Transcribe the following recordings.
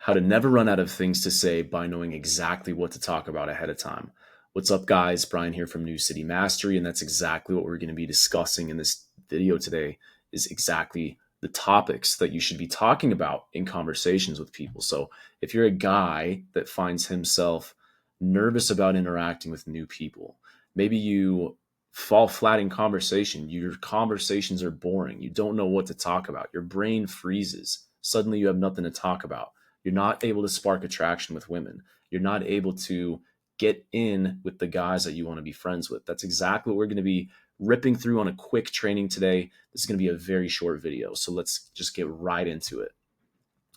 how to never run out of things to say by knowing exactly what to talk about ahead of time. What's up, guys? Brian here from New City Mastery, and that's exactly what we're going to be discussing in this video today is exactly the topics that you should be talking about in conversations with people. So if you're a guy that finds himself nervous about interacting with new people, maybe you fall flat in conversation, your conversations are boring, you don't know what to talk about, your brain freezes, suddenly you have nothing to talk about. You're not able to spark attraction with women. You're not able to get in with the guys that you want to be friends with. That's exactly what we're going to be ripping through on a quick training today. This is going to be a very short video. So let's just get right into it.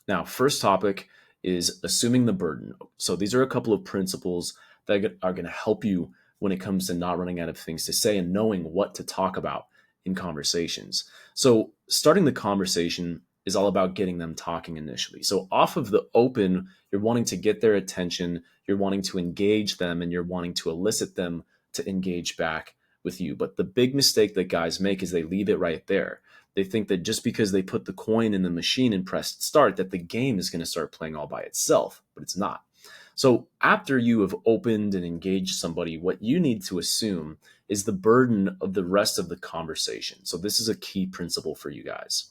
Now, first topic is assuming the burden. So these are a couple of principles that are going to help you when it comes to not running out of things to say and knowing what to talk about in conversations. So starting the conversation is all about getting them talking initially. So off of the open, you're wanting to get their attention, you're wanting to engage them, and you're wanting to elicit them to engage back with you. But the big mistake that guys make is they leave it right there. They think that just because they put the coin in the machine and pressed start, that the game is going to start playing all by itself, but it's not. So after you have opened and engaged somebody, what you need to assume is the burden of the rest of the conversation. So this is a key principle for you guys.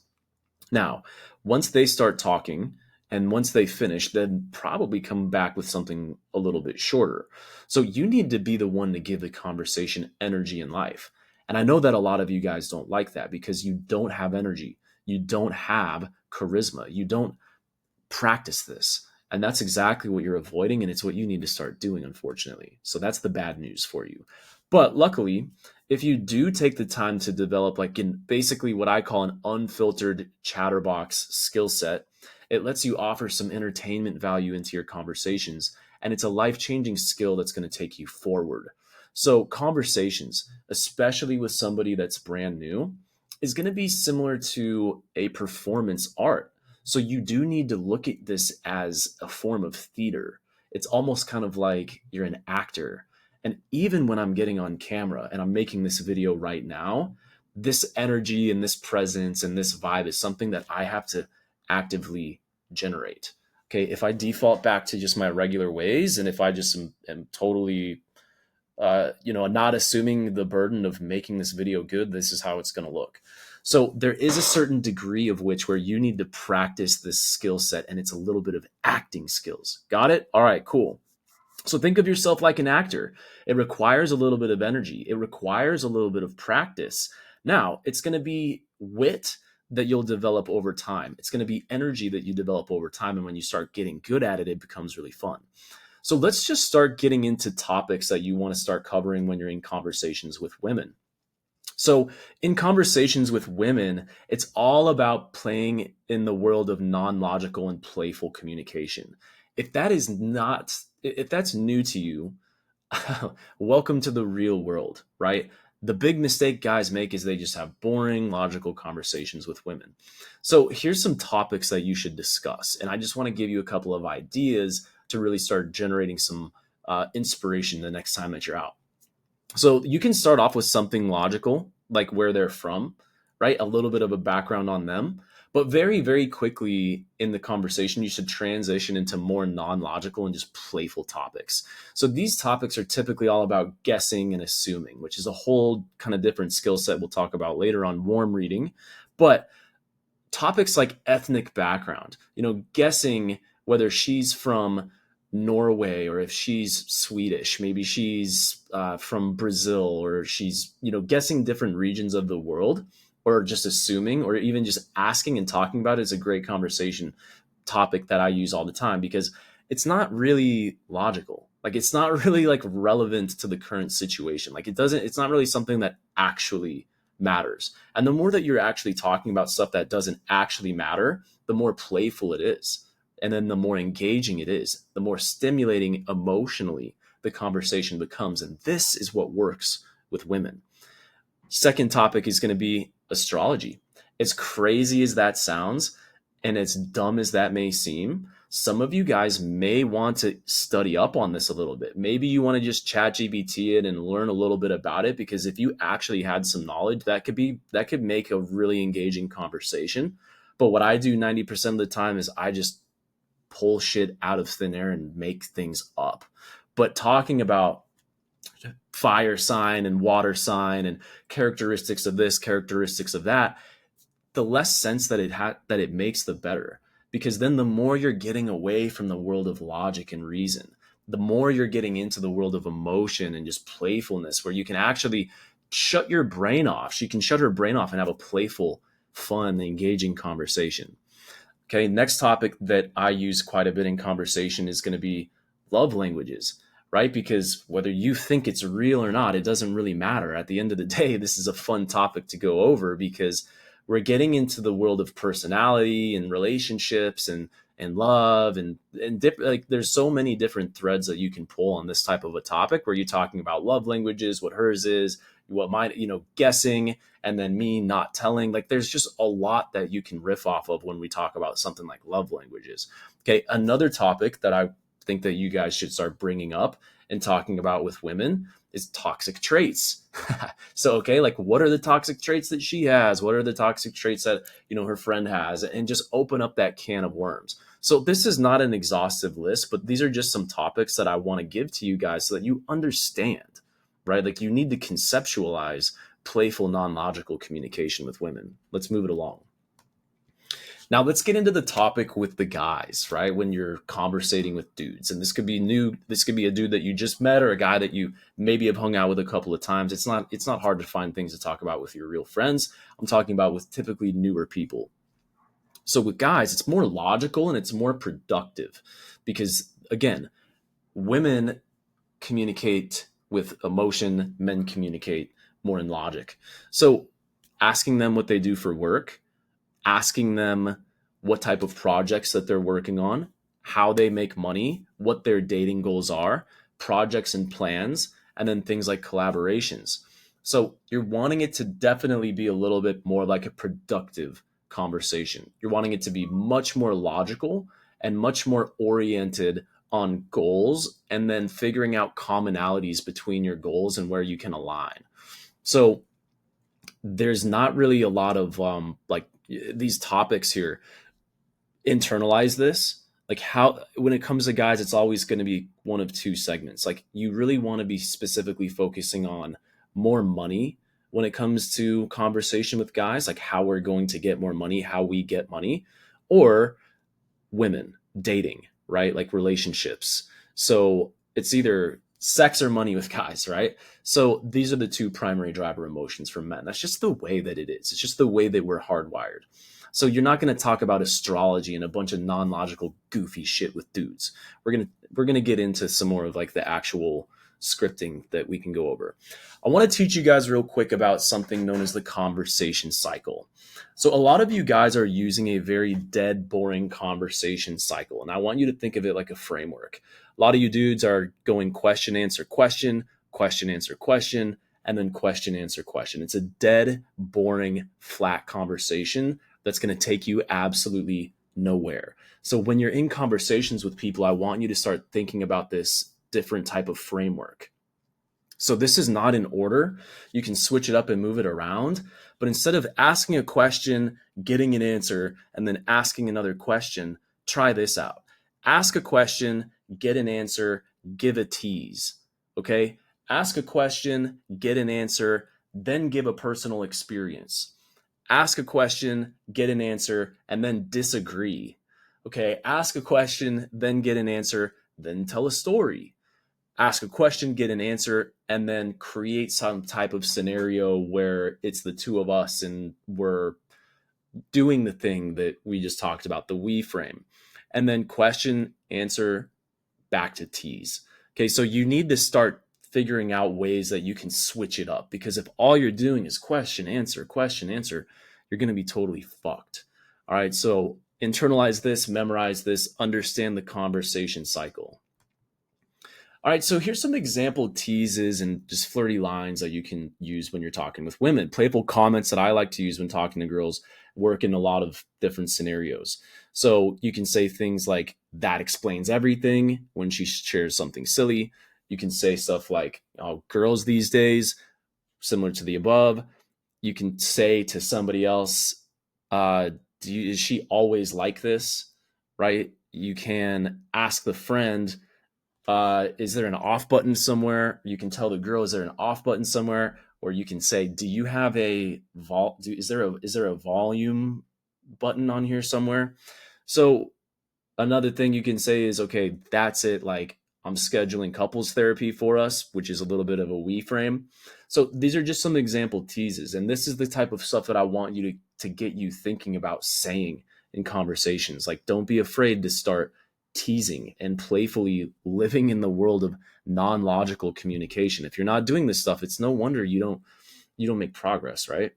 Now, once they start talking and once they finish, then probably come back with something a little bit shorter. So you need to be the one to give the conversation energy and life. And I know that a lot of you guys don't like that because you don't have energy. You don't have charisma. You don't practice this. And that's exactly what you're avoiding. And it's what you need to start doing, unfortunately. So that's the bad news for you. But luckily, if you do take the time to develop like in basically what I call an unfiltered chatterbox skill set, it lets you offer some entertainment value into your conversations. And it's a life-changing skill that's going to take you forward. So conversations, especially with somebody that's brand new, is going to be similar to a performance art. So you do need to look at this as a form of theater. It's almost kind of like you're an actor. And even when I'm getting on camera and I'm making this video right now, this energy and this presence and this vibe is something that I have to actively generate. Okay, if I default back to just my regular ways and if I just am totally not assuming the burden of making this video good, this is how it's going to look. So there is a certain degree of which where you need to practice this skill set, and it's a little bit of acting skills. Got it? All right, cool. So think of yourself like an actor. It requires a little bit of energy. It requires a little bit of practice. Now, it's going to be wit that you'll develop over time. It's going to be energy that you develop over time. And when you start getting good at it, it becomes really fun. So let's just start getting into topics that you want to start covering when you're in conversations with women. So in conversations with women, it's all about playing in the world of non-logical and playful communication. If that is not, if that's new to you, welcome to the real world, right? The big mistake guys make is they just have boring, logical conversations with women. So here's some topics that you should discuss. And I just want to give you a couple of ideas to really start generating some inspiration the next time that you're out. So you can start off with something logical, like where they're from, right? A little bit of a background on them. But very, very quickly in the conversation, you should transition into more non-logical and just playful topics. So these topics are typically all about guessing and assuming, which is a whole kind of different skill set we'll talk about later on warm reading. But topics like ethnic background, guessing whether she's from Norway or if she's Swedish, maybe she's from Brazil, or she's, guessing different regions of the world, or just assuming, or even just asking and talking about it is a great conversation topic that I use all the time because it's not really logical. Like it's not really like relevant to the current situation. Like it's not really something that actually matters. And the more that you're actually talking about stuff that doesn't actually matter, the more playful it is. And then the more engaging it is, the more stimulating emotionally the conversation becomes. And this is what works with women. Second topic is going to be astrology. As crazy as that sounds, and as dumb as that may seem, some of you guys may want to study up on this a little bit. Maybe you want to just chat GPT it and learn a little bit about it, because if you actually had some knowledge, that could make a really engaging conversation. But what I do 90% of the time is I just pull shit out of thin air and make things up. But talking about fire sign and water sign and characteristics of this, characteristics of that, the less sense that it makes, the better. Because then the more you're getting away from the world of logic and reason, the more you're getting into the world of emotion and just playfulness, where you can actually shut your brain off. She can shut her brain off and have a playful, fun, engaging conversation. Okay, next topic that I use quite a bit in conversation is going to be love languages, right? Because whether you think it's real or not, it doesn't really matter. At the end of the day, this is a fun topic to go over because we're getting into the world of personality and relationships and love and like there's so many different threads that you can pull on this type of a topic where you're talking about love languages, what hers is, what mine, guessing, and then me not telling. Like there's just a lot that you can riff off of when we talk about something like love languages. Okay, another topic that I think that you guys should start bringing up and talking about with women is toxic traits. So, okay, like what are the toxic traits that she has? What are the toxic traits that, her friend has? And just open up that can of worms. So this is not an exhaustive list, but these are just some topics that I want to give to you guys so that you understand, right? Like you need to conceptualize playful, non-logical communication with women. Let's move it along. Now let's get into the topic with the guys, right? When you're conversating with dudes, and this could be new. This could be a dude that you just met or a guy that you maybe have hung out with a couple of times. It's not hard to find things to talk about with your real friends. I'm talking about with typically newer people. So with guys, it's more logical and it's more productive because again, women communicate with emotion, men communicate more in logic. So asking them what they do for work, asking them what type of projects that they're working on, how they make money, what their dating goals are, projects and plans, and then things like collaborations. So you're wanting it to definitely be a little bit more like a productive conversation. You're wanting it to be much more logical and much more oriented on goals and then figuring out commonalities between your goals and where you can align. So there's not really a lot of like these topics here. Internalize this. Like how, when it comes to guys, it's always going to be one of two segments. Like you really want to be specifically focusing on more money when it comes to conversation with guys, like how we're going to get more money, how we get money, or women dating, right? Like relationships. So it's either sex or money with guys, right? So these are the two primary driver emotions for men. That's just the way that it is. It's just the way that we're hardwired. So you're not going to talk about astrology and a bunch of non-logical goofy shit with dudes. We're going to get into some more of like the actual scripting that we can go over. I want to teach you guys real quick about something known as the conversation cycle. So a lot of you guys are using a very dead, boring conversation cycle. And I want you to think of it like a framework. A lot of you dudes are going question, answer, question, question, answer, question, and then question, answer, question. It's a dead, boring, flat conversation that's going to take you absolutely nowhere. So when you're in conversations with people, I want you to start thinking about this different type of framework. So this is not in order. You can switch it up and move it around. But instead of asking a question, getting an answer, and then asking another question, try this out. Ask a question, get an answer, give a tease. Okay? Ask a question, get an answer, then give a personal experience. Ask a question, get an answer, and then disagree. Okay? Ask a question, then get an answer, then tell a story. Ask a question, get an answer, and then create some type of scenario where it's the two of us and we're doing the thing that we just talked about, the we frame. And then question, answer, back to tease. Okay, so you need to start figuring out ways that you can switch it up, because if all you're doing is question, answer, you're going to be totally fucked. All right, so internalize this, memorize this, understand the conversation cycle. All right, so here's some example teases and just flirty lines that you can use when you're talking with women. Playful comments that I like to use when talking to girls work in a lot of different scenarios. So you can say things like, that explains everything, when she shares something silly. You can say stuff like, oh, girls these days, similar to the above. You can say to somebody else, is she always like this, right? You can ask the friend, is there an off button somewhere? You can tell the girl, is there an off button somewhere? Or you can say, do you have is there a volume button on here somewhere? So another thing you can say is, okay, that's it. Like, I'm scheduling couples therapy for us, which is a little bit of a we frame. So these are just some example teases. And this is the type of stuff that I want you to get you thinking about saying in conversations. Like, don't be afraid to start teasing and playfully living in the world of non-logical communication. If you're not doing this stuff, it's no wonder you don't make progress, right?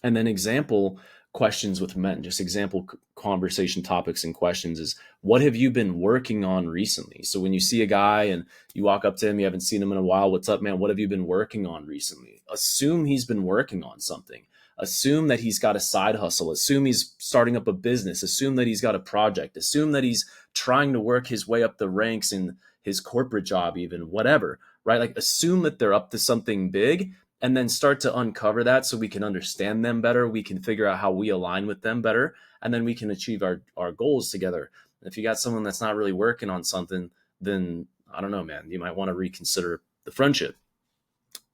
And then example questions with men, just example conversation topics and questions is, what have you been working on recently? So when you see a guy and you walk up to him, you haven't seen him in a while, what's up, man? What have you been working on recently? Assume he's been working on something. Assume that he's got a side hustle. Assume he's starting up a business. Assume that he's got a project. Assume that he's trying to work his way up the ranks in his corporate job, even whatever, right? Like, assume that they're up to something big, and then start to uncover that so we can understand them better. We can figure out how we align with them better, and then we can achieve our goals together. If you got someone that's not really working on something, then I don't know, man, you might want to reconsider the friendship.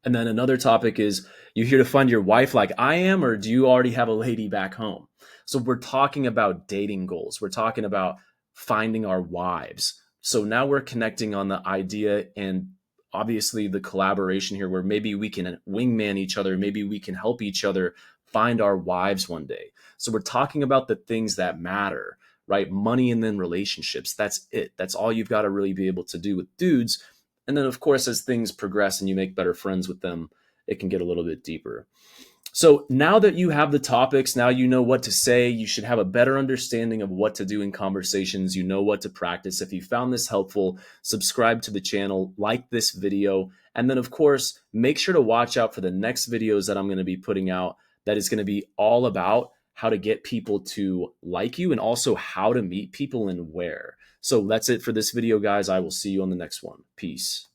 And then another topic is, you here to find your wife like I am, or do you already have a lady back home? So we're talking about dating goals. We're talking about finding our wives. So now we're connecting on the idea and obviously the collaboration here, where maybe we can wingman each other. Maybe we can help each other find our wives one day. So we're talking about the things that matter, right? Money and then relationships. That's it. That's all you've got to really be able to do with dudes. And then, of course, as things progress and you make better friends with them, it can get a little bit deeper. So now that you have the topics, now you know what to say. You should have a better understanding of what to do in conversations. You know what to practice. If you found this helpful, subscribe to the channel, like this video, and then, of course, make sure to watch out for the next videos that I'm going to be putting out. That is going to be all about how to get people to like you and also how to meet people and where. So that's it for this video, guys. I will see you on the next one. Peace.